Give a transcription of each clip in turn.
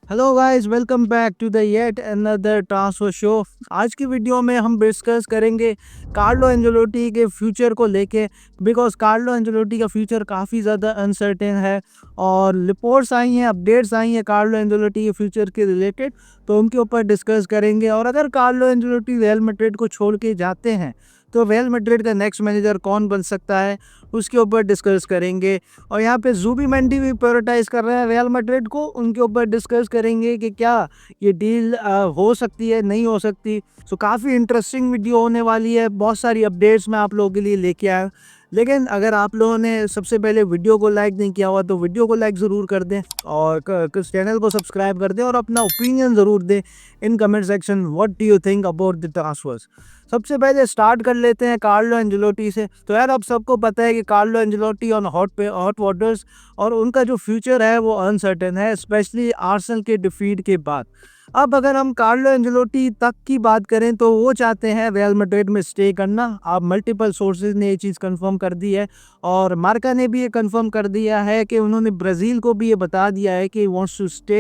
Hello guys, welcome back to the yet another transfer show. आज की video में हम डिस्कस करेंगे कार्लो एंजेलोटी के फ्यूचर को लेके, बिकॉज कार्लो एंजेलोटी का फ्यूचर काफ़ी ज़्यादा अनसर्टेन है और रिपोर्ट्स आई हैं, अपडेट्स आई हैं कार्लो एंजेलोटी के फ्यूचर के रिलेटेड, तो उनके ऊपर डिस्कस करेंगे। और अगर कार्लो एंजेलोटी रियल मैड्रिड को छोड़ के जाते हैं तो रियल मैड्रिड का नेक्स्ट मैनेजर कौन बन सकता है, उसके ऊपर डिस्कस करेंगे। और यहाँ पे जुबिमेंडी भी प्रायोरिटाइज कर रहे हैं रियल मैड्रिड को, उनके ऊपर डिस्कस करेंगे कि क्या ये डील हो सकती है, नहीं हो सकती। सो काफ़ी इंटरेस्टिंग वीडियो होने वाली है, बहुत सारी अपडेट्स मैं आप लोगों के लिए लेके आया। लेकिन अगर आप लोगों ने सबसे पहले वीडियो को लाइक नहीं किया हुआ तो वीडियो को लाइक ज़रूर कर दें और चैनल को सब्सक्राइब कर दें और अपना ओपिनियन ज़रूर दें in comment section. What do you think about the transfers. सबसे पहले स्टार्ट कर लेते हैं कार्लो एंजेलोटी से। तो यार, अब सबको पता है कि कार्लो एंजेलोटी ऑन हॉट वाटर्स और उनका जो फ्यूचर है वो अनसर्टेन है, स्पेशली आर्सेनल के डिफीट के बाद। अब अगर हम कार्लो एंजेलोटी तक की बात करें तो वो चाहते हैं रियल मैड्रिड में स्टे करना। अब मल्टीपल सोर्सेज ने ये चीज़ कंफर्म कर दी है और मार्का ने भी ये कंफर्म कर दिया है कि उन्होंने ब्राज़ील को भी ये बता दिया है कि wants to stay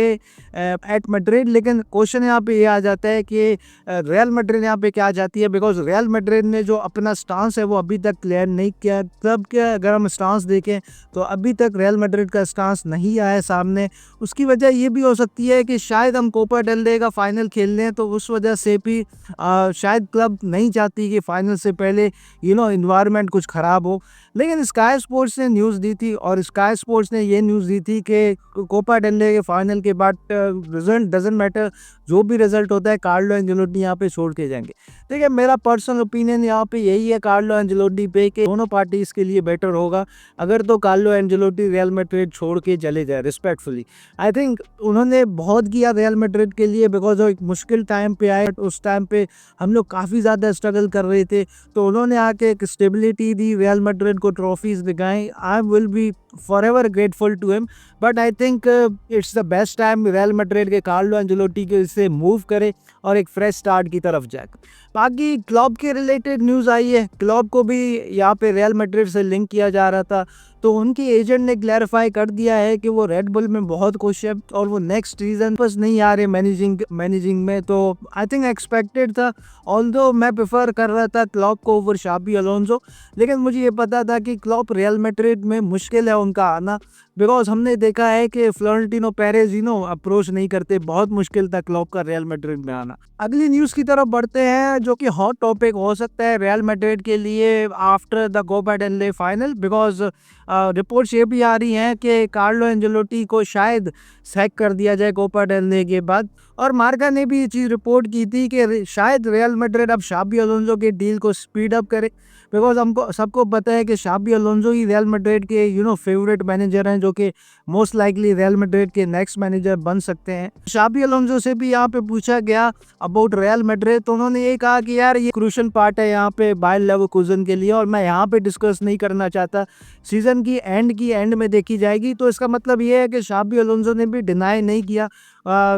at Madrid. लेकिन क्वेश्चन यहाँ पे ये आ जाता है कि रियल मैड्रिड यहाँ पे क्या चाहती है, बिकॉज रियल मैड्रिड ने जो अपना स्टांस है वो अभी तक क्लियर नहीं किया। तब क्या, अगर हम स्टांस देखें तो अभी तक रियल मैड्रिड का स्टांस नहीं आया सामने। उसकी वजह ये भी हो सकती है कि शायद हम कोपा डेल रे का फाइनल खेल लें, तो उस वजह से भी शायद क्लब नहीं चाहती कि फाइनल से पहले इन्वायरमेंट कुछ ख़राब हो। लेकिन स्काई स्पोर्ट्स ने न्यूज़ दी थी और स्काई स्पोर्ट्स ने ये न्यूज़ दी थी कि कोपा डेल रे के फाइनल के बाद रिजल्ट डजेंट मैटर, जो भी रिजल्ट होता है कार्लो एंजेलोटी यहाँ पे छोड़ के जाएंगे। देखिए, मेरा पर्सनल ओपिनियन यहाँ पे यही है कार्लो एंजेलोटी पे कि दोनों पार्टी इसके लिए बेटर होगा अगर तो कार्लो एंजेलोटी रियल मैड्रिड छोड़ के चले जाए रिस्पेक्टफुली। आई थिंक उन्होंने बहुत किया रियल मैड्रिड के लिए, बिकॉज वो एक मुश्किल टाइम पे आए। उस टाइम पे हम लोग काफ़ी ज़्यादा स्ट्रगल कर रहे थे, तो उन्होंने आके एक स्टेबिलिटी दी, रियल मैड्रिड को ट्रॉफीज दिखाई। I will be forever grateful to him, but I think it's the best time Real Madrid के कार्लो एंजेलोटी के से मूव करे और एक फ्रेश स्टार्ट की तरफ जाए। बाकी क्लब के रिलेटेड न्यूज़ आई है, क्लब को भी यहाँ पे रियल मैड्रिड से लिंक किया जा रहा था, तो उनके एजेंट ने क्लैरिफाई कर दिया है कि वो रेड बुल में बहुत खुश है और वो नेक्स्ट सीजन बस नहीं आ रहे मैनेजिंग में। तो आई थिंक एक्सपेक्टेड था, ऑल्दो मैं प्रेफर कर रहा था क्लब को ओवर शाबी अलोंसो। लेकिन मुझे ये पता था कि क्लब रियल मैड्रिड में मुश्किल है उनका आना, बिकॉज हमने देखा है कि फ्लोरेंटिनो पेरेज अप्रोच नहीं करते, बहुत मुश्किल था क्लब का रियल मैड्रिड में आना। अगली न्यूज़ की तरफ बढ़ते हैं, जो कि हॉट टॉपिक हो सकता है रियल मैड्रिड के लिए आफ्टर द कोपा डेल रे फाइनल, बिकॉज रिपोर्ट्स ये भी आ रही हैं कि कार्लो एंजेलोटी को शायद सैक कर दिया जाए कोपा डेल रे के बाद। और मार्का ने भी ये चीज़ रिपोर्ट की थी कि शायद रियल मैड्रिड अब शाबी अलोंसो के डील को स्पीड अप करे, बिकॉज हमको सबको पता है कि शाबी अलोंसो ही रियल मैड्रिड के फेवरेट मैनेजर हैं, जो कि मोस्ट लाइकली रियल मैड्रिड के नेक्स्ट मैनेजर बन सकते हैं। शाबी अलोंसो से भी यहाँ पे पूछा गया अबाउट रियल मैड्रिड, तो उन्होंने ये कहा कि यार ये क्रूशियल पार्ट है यहाँ पे बायर लेवरकुसेन के लिए और मैं यहाँ पे डिस्कस नहीं करना चाहता, सीजन की एंड में देखी जाएगी। तो इसका मतलब ये है कि शाबी अलोंसो ने भी डिनाई नहीं किया,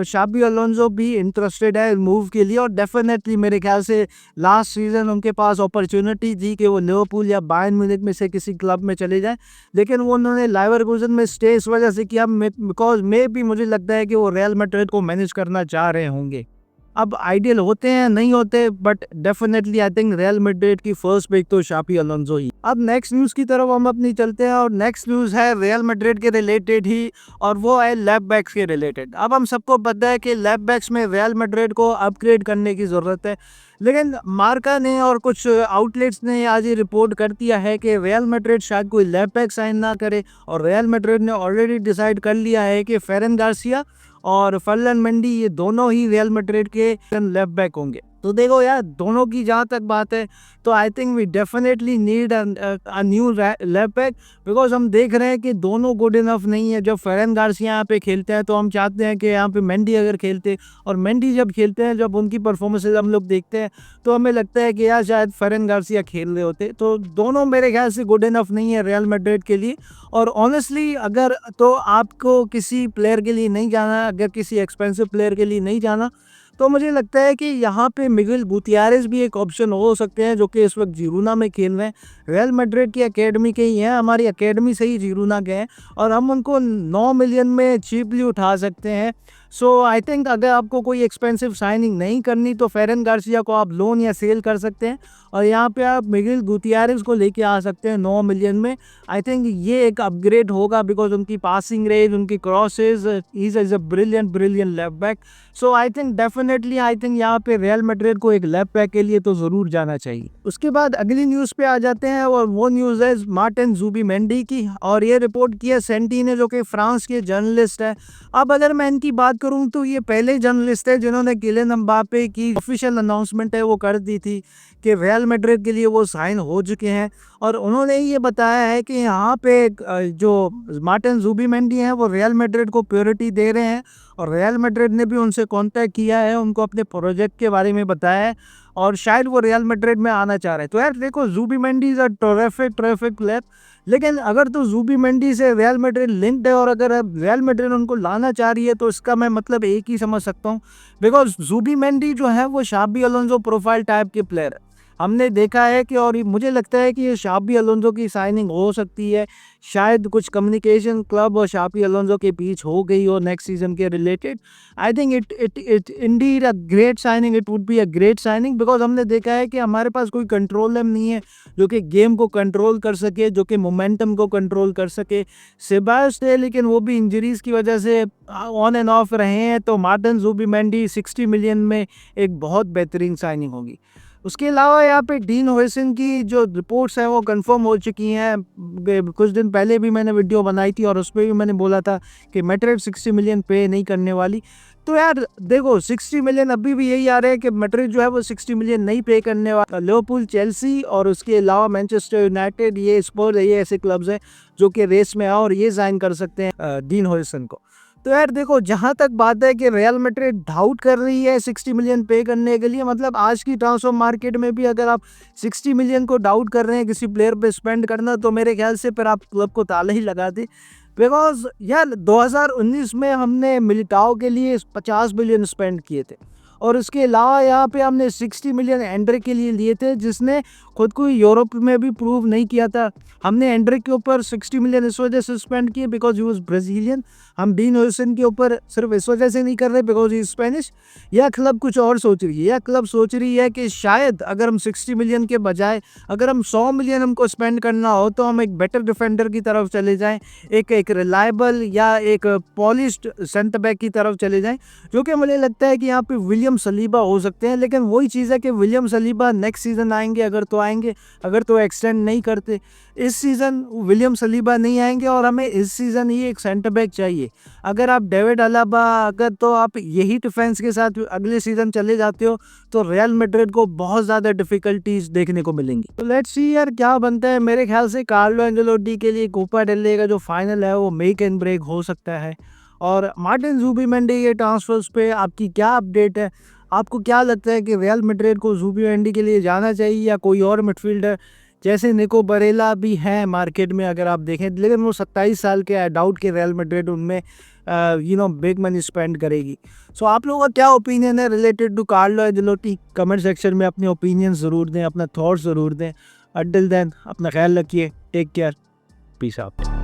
शाबी अलोंसो भी इंटरेस्टेड है मूव के लिए। और डेफिनेटली मेरे ख्याल से लास्ट सीजन उनके पास अपॉर्चुनिटी थी कि वो लिवरपूल या बायर्न म्यूनिख में से किसी क्लब में चले जाएं, लेकिन वो उन्होंने लेवरकुसेन में स्टे इस वजह से किया बिकॉज मुझे लगता है कि वो रियल मैड्रिड को मैनेज करना चाह रहे होंगे। अब आइडियल होते हैं नहीं होते, but definitely I think real Madrid की फर्स्ट पिक तो शाबी अलोंसो ही। अब नेक्स्ट न्यूज़ की तरफ हम अपनी चलते हैं और नेक्स्ट न्यूज़ है रियल मैड्रिड के रिलेटेड ही, और वो है लेफ्ट बैक्स के रिलेटेड। अब हम सबको पता है कि लेफ्ट बैक्स में रियल मैड्रिड को अपग्रेड करने की ज़रूरत है, लेकिन मार्का ने और कुछ आउटलेट्स ने आज ये रिपोर्ट कर दिया है कि रियल मैड्रिड शायद कोई लेफ्ट बैक साइन ना करे, और रियल मैड्रिड ने ऑलरेडी डिसाइड कर लिया है कि फेरन गार्सिया और फर्लन मेंडी ये दोनों ही रियल मैड्रिड के लेफ्ट बैक होंगे। तो देखो यार, दोनों की जहाँ तक बात है तो I think we definitely need a new left back, because हम देख रहे हैं कि दोनों गुड इनफ नहीं है। जब फेरन गार्सिया यहाँ पे खेलते हैं तो हम चाहते हैं कि यहाँ पे मेंडी अगर खेलते, और मेंडी जब खेलते हैं, जब उनकी परफॉर्मेंसेज हम लोग देखते हैं तो हमें लगता है कि यार शायद फेरन गार्सिया खेल रहे होते। तो दोनों मेरे ख्याल से गुड इनफ नहीं है रियल मैड्रिड के लिए। और ऑनेस्टली अगर तो आपको किसी प्लेयर के लिए नहीं जाना, अगर किसी एक्सपेंसिव प्लेयर के लिए नहीं जाना, तो मुझे लगता है कि यहाँ पे मिगेल गुतियारेस भी एक ऑप्शन हो सकते हैं, जो कि इस वक्त जिरोना में खेल रहे हैं। रियल मैड्रिड की एकेडमी के ही हैं, हमारी एकेडमी से ही जिरोना गए हैं और हम उनको 9 मिलियन में चीपली उठा सकते हैं। सो आई थिंक अगर आपको कोई एक्सपेंसिव साइनिंग नहीं करनी तो फेरन गार्सिया को आप लोन या सेल कर सकते हैं और यहाँ पे आप मिगेल गुटियारेस को लेके आ सकते हैं 9 मिलियन में। आई थिंक ये एक अपग्रेड होगा बिकॉज उनकी पासिंग रेंज, उनकी crosses, is a brilliant left back. So I think definitely I think यहाँ पे रियल मैड्रिड को एक लेफ्ट बैक के लिए तो ज़रूर जाना चाहिए। उसके बाद अगली न्यूज़ पे आ जाते हैं और वो न्यूज़ है मार्टिन ज़ुबिमेंडी की, और ये रिपोर्ट की है सेंटी ने, जो कि फ्रांस के जर्नलिस्ट है। अब अगर मैं इनकी बात करूं तो ये पहले जर्नलिस्ट है जिन्होंने किलियन एम्बापे की ऑफिशियल अनाउंसमेंट है वो कर दी थी कि रियल मैड्रिड के लिए वो साइन हो चुके हैं, और उन्होंने ये बताया है कि यहाँ पे जो मार्टिन ज़ुबिमेंडी हैं वो रियल मैड्रिड को प्योरिटी दे रहे हैं, और रियल मैड्रिड ने भी उनसे कांटेक्ट किया है, उनको अपने प्रोजेक्ट के बारे में बताया है और शायद वो रियल मैड्रिड में आना चाह रहे हैं। तो यार देखो, ज़ुबिमेंडी इज़ अ टर्रिफिक प्लेयर, लेकिन अगर तो ज़ुबिमेंडी से रियल मैड्रिड लिंक्ड है और अगर रियल मैड्रिड उनको लाना चाह रही है तो इसका मैं मतलब एक ही समझ सकता हूँ, बिकॉज ज़ुबिमेंडी जो है वो शाबी अलोंसो प्रोफाइल टाइप के प्लेयर है। हमने देखा है कि, और मुझे लगता है कि ये शाबी अलोंसो की साइनिंग हो सकती है, शायद कुछ कम्युनिकेशन क्लब और शाबी अलोंसो के बीच हो गई हो नेक्स्ट सीजन के related. I think it indeed a great signing, it would be a great signing, because हमने देखा है कि हमारे पास कोई कंट्रोलर नहीं है जो कि गेम को कंट्रोल कर सके, जो कि मोमेंटम को कंट्रोल कर सके। सेबास थे, लेकिन वो भी इंजरीज की वजह से ऑन एंड ऑफ रहे हैं, तो मार्टिन ज़ुबिमेंडी 60 मिलियन में एक बहुत बेहतरीन साइनिंग होगी। उसके अलावा यहाँ पे डीन हुइसन की जो रिपोर्ट्स हैं वो कंफर्म हो चुकी हैं। कुछ दिन पहले भी मैंने वीडियो बनाई थी और उस पर भी मैंने बोला था कि मैड्रिड 60 मिलियन पे नहीं करने वाली। तो यार देखो, 60 मिलियन अभी भी यही आ रहा है कि मैड्रिड जो है वो 60 मिलियन नहीं पे करने वाला। लिवरपूल, चेल्सी और उसके अलावा मैनचेस्टर यूनाइटेड, ये स्पर्स, ये ऐसे क्लब्स हैं जो कि रेस में आओ और ये साइन कर सकते हैं डीन हुइसन को। तो यार देखो, जहाँ तक बात है कि रियल मैड्रिड डाउट कर रही है 60 मिलियन पे करने के लिए, मतलब आज की ट्रांसफर मार्केट में भी अगर आप 60 मिलियन को डाउट कर रहे हैं किसी प्लेयर पे स्पेंड करना, तो मेरे ख्याल से फिर आप क्लब को ताला ही लगा दे। बिकॉज यार 2019 में हमने मिलिटाओ के लिए 50 मिलियन स्पेंड किए थे, और उसके अलावा यहाँ पे हमने 60 मिलियन एंड्रिक के लिए लिए थे, जिसने खुद को यूरोप में भी प्रूव नहीं किया था। हमने एंड्रिक के ऊपर 60 मिलियन इस वजह से स्पेंड किए बिकॉज ही वॉज ब्राज़ीलियन। हम डीन हुइसन के ऊपर सिर्फ इस वजह से नहीं कर रहे बिकॉज ही स्पेनिश। या क्लब कुछ और सोच रही है, या क्लब सोच रही है कि शायद अगर हम 60 मिलियन के बजाय अगर हम 100 मिलियन हमको स्पेंड करना हो तो हम एक बेटर डिफेंडर की तरफ चले जाएँ, एक रिलायबल या एक पॉलिश्ड सेंटर बैक की तरफ चले जाएँ, जो कि मुझे लगता है कि यहाँ पे विलियम सलीबा हो सकते हैं। लेकिन वही चीज़ है कि विलियम सलीबा नेक्स्ट सीज़न आएंगे, अगर तो आएंगे, अगर तो एक्सटेंड नहीं करते। इस सीज़न विलियम सलीबा नहीं आएंगे और हमें इस सीज़न ही एक सेंटर बैक चाहिए। अगर आप डेविड अलाबा, अगर तो आप यही डिफेंस के साथ अगले सीज़न चले जाते हो तो रियल मैड्रिड को बहुत ज़्यादा डिफ़िकल्टीज देखने को मिलेंगी। तो लेट्स सी यार क्या बनता है। मेरे ख्याल से कार्लो एंजेलोटी के लिए कोपा डेल रे का जो फाइनल है वो मेक एंड ब्रेक हो सकता है। और मार्टिन ज़ुबिमेंडी के ट्रांसफर्स पे आपकी क्या अपडेट है? आपको क्या लगता है कि रियल मैड्रिड को ज़ुबिमेंडी के लिए जाना चाहिए या कोई और मिडफील्डर जैसे निको बरेला भी हैं मार्केट में अगर आप देखें, लेकिन वो 27 साल के है, डाउट कि रियल मैड्रिड उनमें बिग मनी स्पेंड करेगी। सो आप लोगों का क्या ओपिनियन है related to Carlo Ancelotti? Comment section में अपने ओपिनियन ज़रूर दें, अपना थॉट्स ज़रूर दें। अंटिल देन अपना ख्याल रखिए, टेक केयर, पीस आउट।